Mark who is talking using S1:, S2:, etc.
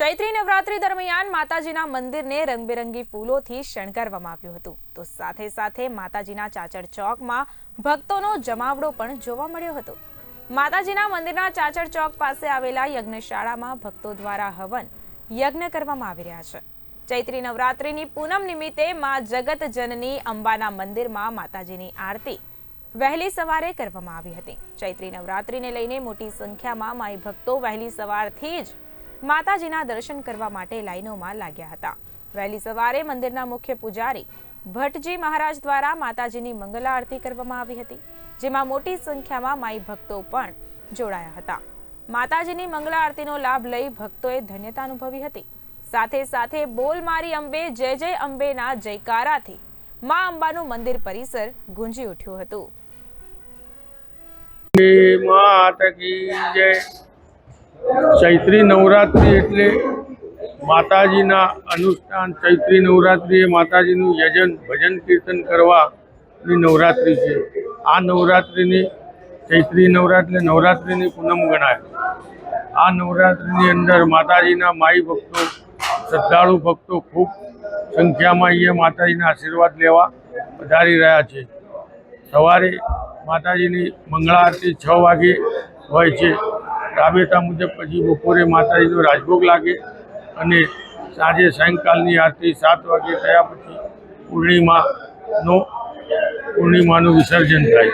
S1: ચૈત્રી નવરાત્રી દરમિયાન માતાજીના મંદિરને રંગબેરંગી ફૂલોથી શણગારવામાં આવ્યું હતું તો સાથે સાથે માતાજીના ચાચર ચોકમાં ભક્તોનો જમાવડો પણ જોવા મળ્યો હતો। માતાજીના મંદિરના ચાચર ચોક પાસે આવેલા યજ્ઞશાળામાં ભક્તો દ્વારા હવન યજ્ઞ કરવામાં આવી રહ્યા છે। ચૈત્રી નવરાત્રીની પૂનમ નિમિત્તે માં જગત જનની અંબાના મંદિરમાં માતાજીની આરતી વહેલી સવારે કરવામાં આવી હતી। ચૈત્રી નવરાત્રીને લઈને મોટી સંખ્યામાં માઈ ભક્તો વહેલી સવારથી જ માતાજીના દર્શન કરવા માટે લાઈનોમાં લાગ્યા હતા। વહેલી સવારે મંદિરના મુખ્ય પૂજારી ભટ્ટજી મહારાજ દ્વારા માતાજીની મંગલ આરતી કરવામાં આવી હતી, જેમાં મોટી સંખ્યામાં માઈ ભક્તો પણ જોડાયા હતા। માતાજીની મંગલ આરતીનો લાભ લઈ ભક્તોએ ધન્યતા અનુભવી હતી। સાથે સાથે બોલ મારી અંબે જય જય અંબેના જયકારાથી મા અંબાનું મંદિર પરિસર ગુંજી ઉઠ્યું હતું।
S2: चैत्री नवरात्रि एटले माताजीना अनुष्ठान। चैत्री नवरात्रि ए माताजीनुं यजन भजन कीर्तन करवानी नवरात्रि छे। आ नवरात्रिनी चैत्री नवरात्रि नवरात्रिनी पूनम गणाय। आ नवरात्रिनी अंदर माताजीना माई भक्तो श्रद्धाळु भक्तो खूब संख्या में अहींया माताजीना आशीर्वाद लेवा पधारी रह्या छे। सवारे माताजीनी मंगला आरती 6 वागे होय छे। राबेता मुजब पछी बपोरे माताजीनो राजभोग लागे अने साँजे सायंकालनी आरती 7 वागे थया पछी पूर्णिमानुं विसर्जन थाय।